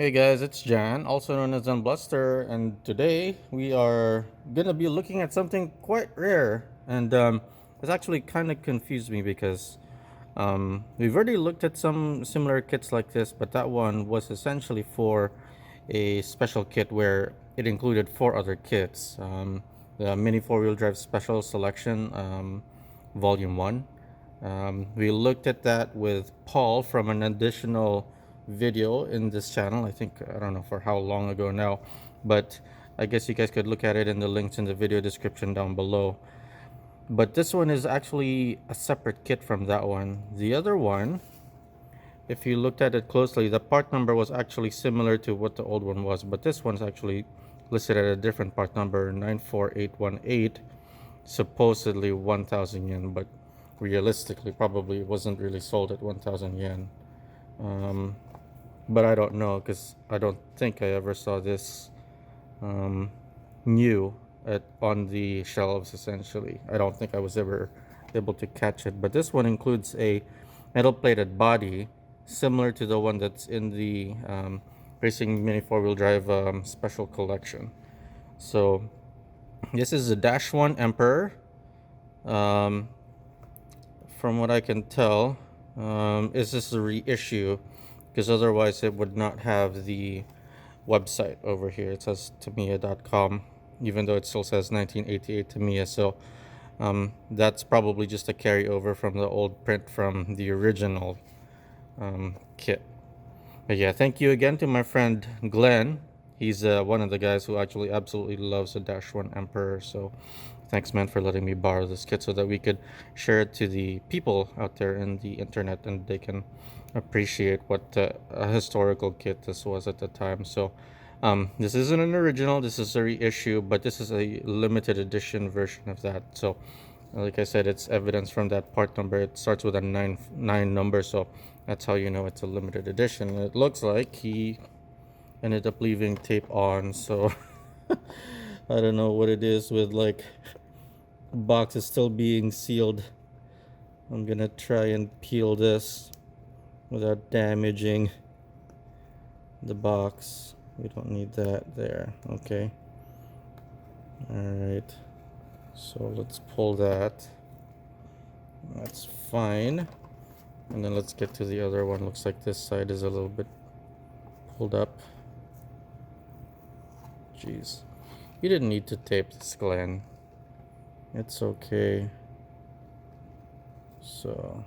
Hey guys, it's Jan, also known as Unbluster, and today we are gonna be looking at something quite rare. And it's actually kind of confused me because we've already looked at some similar kits like this, but that one was essentially for a special kit where it included four other kits. The Mini Four-Wheel Drive Special Selection, Volume 1. We looked at that with Paul from an additional video in this channel. I don't know for how long ago now, but I guess you guys could look at it in the links in the video description down below. But this one is actually a separate kit from that one. The other one, if you looked at it closely, the part number was actually similar to what the old one was, but this one's actually listed at a different part number, 94818, supposedly 1000 yen, but realistically probably it wasn't really sold at 1000 yen. But I don't know because I don't think I ever saw this new on the shelves. Essentially, I don't think I was ever able to catch it. But this one includes a metal plated body similar to the one that's in the Racing Mini Four-Wheel Drive Special Collection. So this is a Dash 1 Emperor. From what I can tell, is this a reissue? Because otherwise it would not have the website over here. It says Tamiya.com, even though it still says 1988 Tamiya. So that's probably just a carryover from the old print from the original kit. But yeah, thank you again to my friend Glenn. He's one of the guys who actually absolutely loves the Dash 1 Emperor. So thanks, man, for letting me borrow this kit so that we could share it to the people out there in the internet and they can appreciate what a historical kit this was at the time. So this isn't an original, this is a reissue, but this is a limited edition version of that. So like I said, it's evidence from that part number. It starts with a 9 number, so that's how you know it's a limited edition. And it looks like he ended up leaving tape on, so I don't know what it is with like the box is still being sealed. I'm gonna try and peel this without damaging the box. We don't need that there. Okay. Alright. So let's pull that. That's fine. And then let's get to the other one. Looks like this side is a little bit pulled up. Jeez. You didn't need to tape this, Glenn. It's okay. So,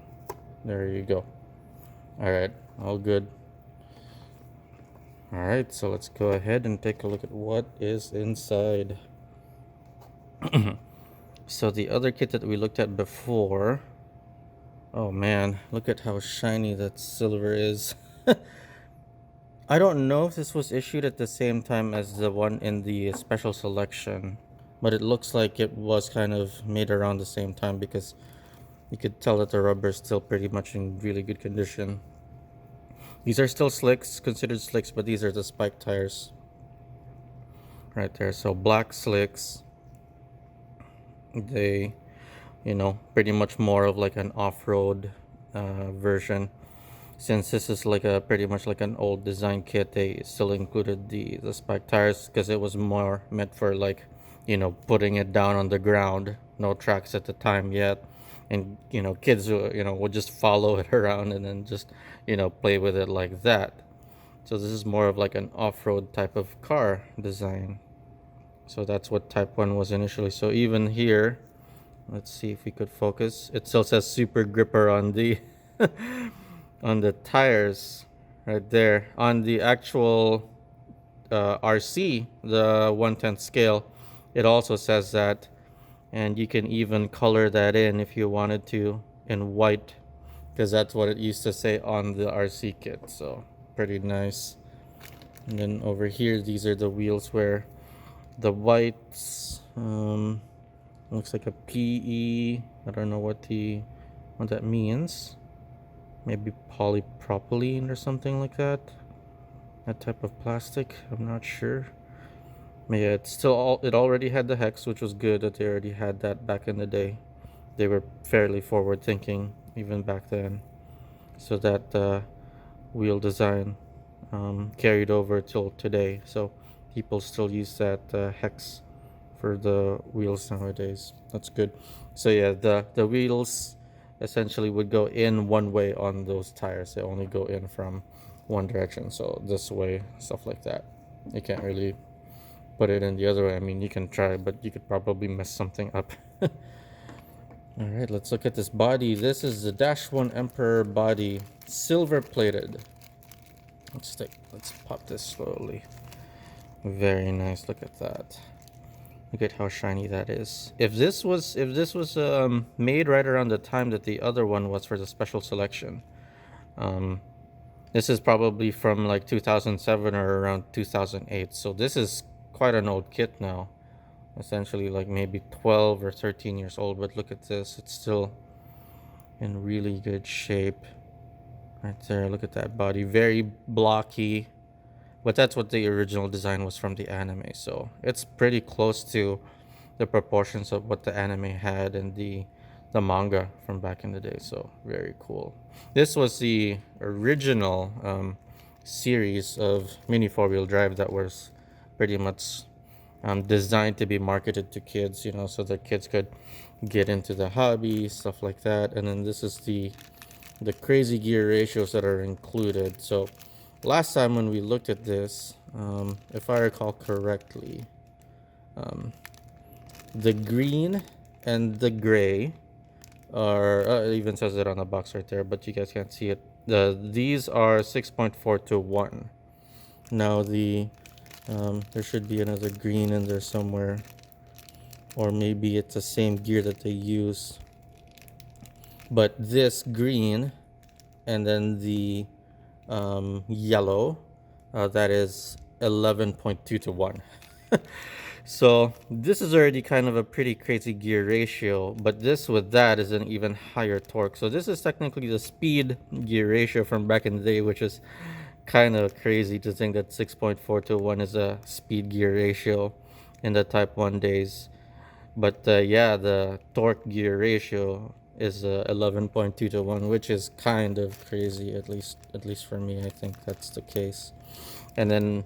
there you go. Alright, all good. Alright, so let's go ahead and take a look at what is inside. So the other kit that we looked at before, oh man, look at how shiny that silver is. I don't know if this was issued at the same time as the one in the special selection, but it looks like it was kind of made around the same time because you could tell that the rubber is still pretty much in really good condition. These are still slicks, considered slicks, but these are the spike tires right there. So black slicks. They, pretty much more of like an off-road version. Since this is like a pretty much like an old design kit, they still included the spike tires because it was more meant for like, putting it down on the ground. No tracks at the time yet, and kids would just follow it around and then just play with it like that. So this is more of like an off-road type of car design. So that's what type 1 was initially. So even here, let's see if we could focus. It still says Super Gripper on the on the tires right there. On the actual RC, the 1/10 scale, it also says that, and you can even color that in if you wanted to in white, because that's what it used to say on the RC kit. So pretty nice. And then over here, these are the wheels where the whites looks like a PE. I don't know what that means. Maybe polypropylene or something like that. That type of plastic. I'm not sure. But yeah, it already had the hex, which was good that they already had that back in the day. They were fairly forward thinking even back then. So that wheel design carried over till today. So people still use that hex for the wheels nowadays. That's good. So yeah, the wheels essentially would go in one way on those tires. They only go in from one direction. So this way, stuff like that. You can't really put it in the other way. I mean, you can try, but you could probably mess something up. All right, let's look at this body. This is the Dash 1 Emperor body, silver plated. Let's pop this slowly. Very nice. Look at that. Look at how shiny that is. If this was made right around the time that the other one was for the special selection, this is probably from like 2007 or around 2008. So this is quite an old kit now. Essentially like maybe 12 or 13 years old, but look at this, it's still in really good shape right there. Look at that body, very blocky, but that's what the original design was from the anime, so it's pretty close to the proportions of what the anime had and the manga from back in the day. So very cool. This was the original series of mini four-wheel drive that was pretty much designed to be marketed to kids, so the kids could get into the hobby, stuff like that. And then this is the crazy gear ratios that are included. So last time when we looked at this, if I recall correctly, the green and the gray are it even says it on the box right there, but you guys can't see it. These are 6.4 to 1. Now there should be another green in there somewhere, or maybe it's the same gear that they use, but this green and then the yellow, that is 11.2 to 1. So this is already kind of a pretty crazy gear ratio, but this with that is an even higher torque. So this is technically the speed gear ratio from back in the day, which is kind of crazy to think that 6.4 to 1 is a speed gear ratio in the Type 1 days. But yeah, the torque gear ratio is 11.2 to 1, which is kind of crazy, at least for me. I think that's the case. And then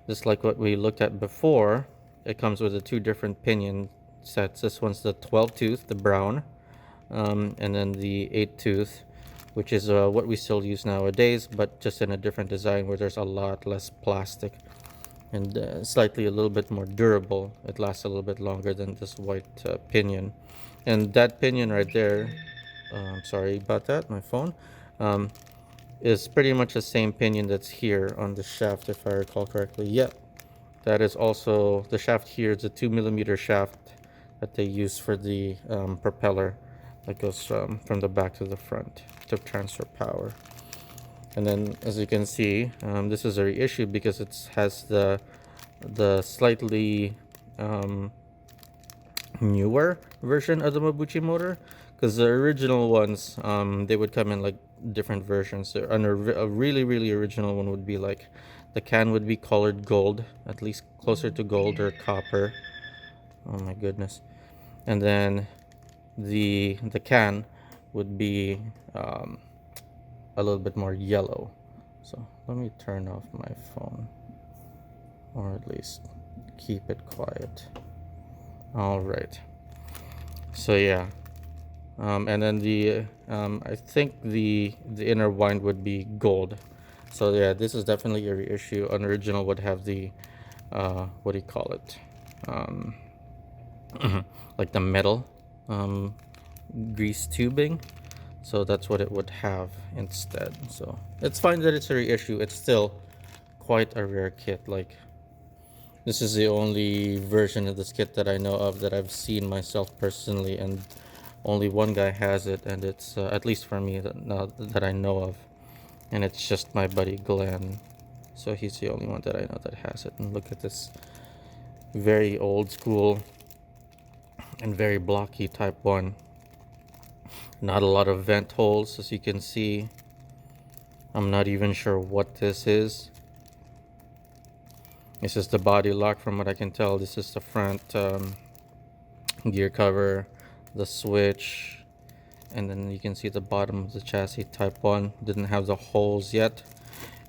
just like what we looked at before, it comes with the two different pinion sets. This one's the 12 tooth, the brown, and then the 8 tooth, which is what we still use nowadays, but just in a different design where there's a lot less plastic and slightly a little bit more durable. It lasts a little bit longer than this white pinion. And that pinion right there, sorry about that, my phone, is pretty much the same pinion that's here on the shaft, if I recall correctly. Yep, that is also the shaft here. It's a 2mm shaft that they use for the propeller that goes from the back to the front to transfer power. And then, as you can see, this is a reissue because it has the slightly newer version of the Mabuchi motor. Because the original ones, they would come in like different versions. And a really original one would be like the can would be colored gold, at least closer to gold or copper. Oh my goodness! And then the can would be a little bit more yellow. So let me turn off my phone, or at least keep it quiet. All right. So yeah, and then the I think the inner wind would be gold. So yeah, this is definitely a reissue. An original would have the what do you call it? Like the metal grease tubing. So that's what it would have instead. So it's fine that it's a reissue. It's still quite a rare kit. Like, this is the only version of this kit that I know of that I've seen myself personally, and only one guy has it, and it's at least for me that I know of, and it's just my buddy Glenn. So he's the only one that I know that has it. And look at this very old school and very blocky Type 1. Not a lot of vent holes, as you can see. I'm not even sure what this is. This is the body lock from what I can tell. This is the front gear cover, the switch, and then you can see the bottom of the chassis. Type 1 didn't have the holes yet.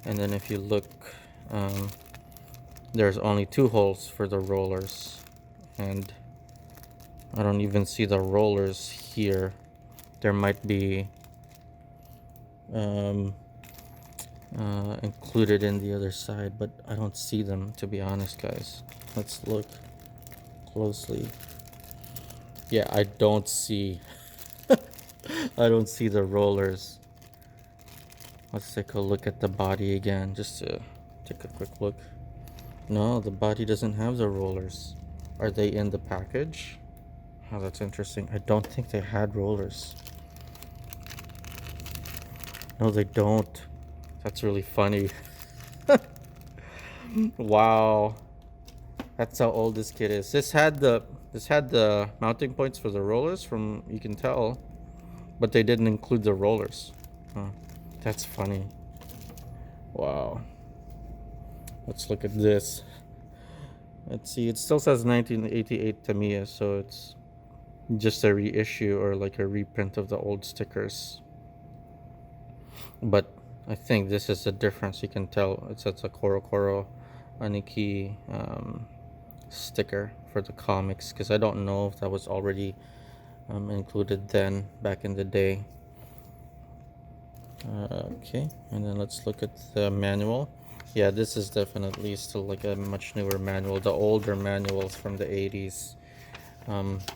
And then if you look, um, there's only 2 holes for the rollers, and I don't even see the rollers here. There might be included in the other side, but I don't see them, to be honest, guys. Let's look closely. Yeah, I don't see I don't see the rollers. Let's take a look at the body again, just to take a quick look. No, the body doesn't have the rollers. Are they in the package? Oh, that's interesting. I don't think they had rollers. No, they don't. That's really funny. Wow. That's how old this kit is. This had the mounting points for the rollers, from you can tell, but they didn't include the rollers. Huh. That's funny. Wow. Let's look at this. Let's see. It still says 1988 Tamiya, so it's just a reissue or like a reprint of the old stickers. But I think this is the difference. You can tell it says a Koro Koro Aniki sticker for the comics, because I don't know if that was already included then back in the day. Okay, and then let's look at the manual. Yeah, this is definitely still like a much newer manual. The older manuals from the 80s,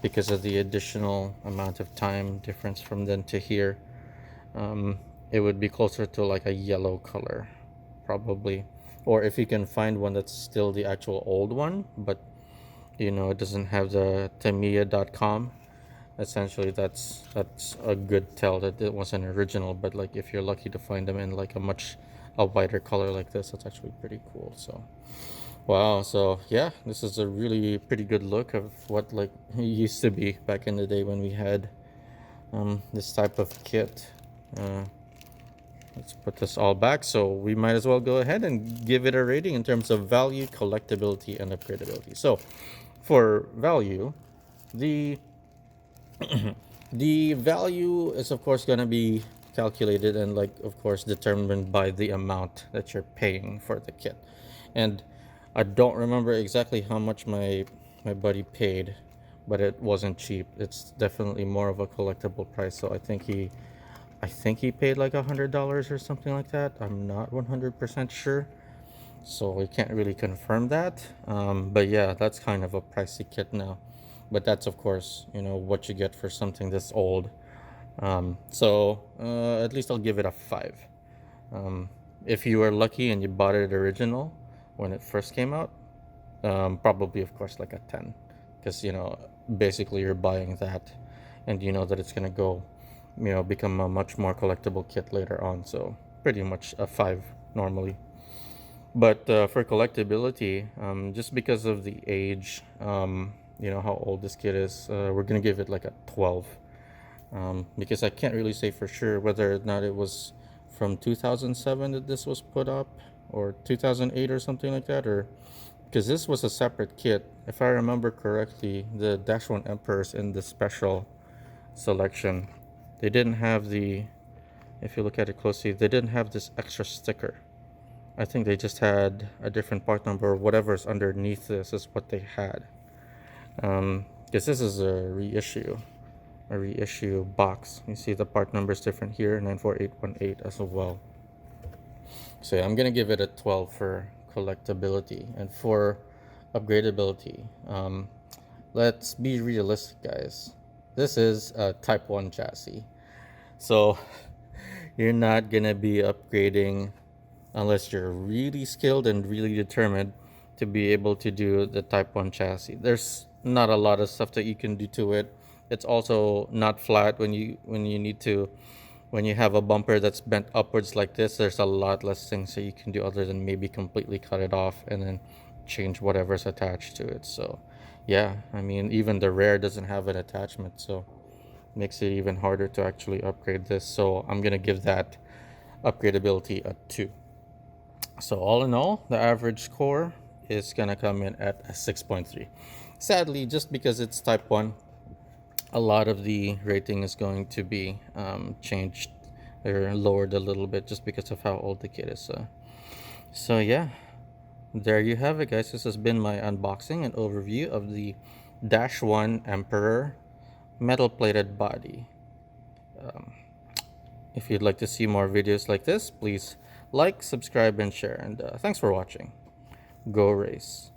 because of the additional amount of time difference from then to here, it would be closer to like a yellow color, probably. Or if you can find one that's still the actual old one, but it doesn't have the Tamiya.com, essentially that's a good tell that it wasn't original. But like if you're lucky to find them in like a whiter color like this, that's actually pretty cool. So wow, so yeah, this is a really pretty good look of what like it used to be back in the day when we had this type of kit. Let's put this all back, so we might as well go ahead and give it a rating in terms of value, collectability, and upgradability. So for value, the the value is of course going to be calculated and like of course determined by the amount that you're paying for the kit. And I don't remember exactly how much my buddy paid, but it wasn't cheap. It's definitely more of a collectible price. So I think he paid like $100 or something like that. I'm not 100% sure, so we can't really confirm that. But yeah, that's kind of a pricey kit now. But that's of course, what you get for something this old. So at least I'll give it a 5. If you were lucky and you bought it original when it first came out, probably of course like a 10, because basically you're buying that, and you know that it's gonna go, become a much more collectible kit later on. So pretty much a 5 normally. But for collectability, just because of the age, how old this kit is, we're gonna give it like a 12, because I can't really say for sure whether or not it was from 2007 that this was put up, or 2008 or something like that, or because this was a separate kit. If I remember correctly, the Dash 1 Emperors in the special selection, they didn't have if you look at it closely, they didn't have this extra sticker. I think they just had a different part number. Whatever's underneath this is what they had. Because this is a reissue box. You see the part number is different here, 94818 as well. So yeah, I'm gonna give it a 12 for collectability. And for upgradability, let's be realistic, guys. This is a Type 1 chassis, so you're not gonna be upgrading unless you're really skilled and really determined to be able to do the Type 1 chassis. There's not a lot of stuff that you can do to it. It's also not flat when you need to, when you have a bumper that's bent upwards like this. There's a lot less things that you can do other than maybe completely cut it off and then change whatever's attached to it. So yeah, I mean, even the rear doesn't have an attachment, so makes it even harder to actually upgrade this. So I'm gonna give that upgradability a 2. So all in all, the average score is gonna come in at a 6.3. Sadly, just because it's Type 1, a lot of the rating is going to be changed or lowered a little bit just because of how old the kit is. So yeah, there you have it, guys. This has been my unboxing and overview of the Dash 1 Emperor metal plated body. Um, if you'd like to see more videos like this, please like, subscribe, and share. And thanks for watching. Go race.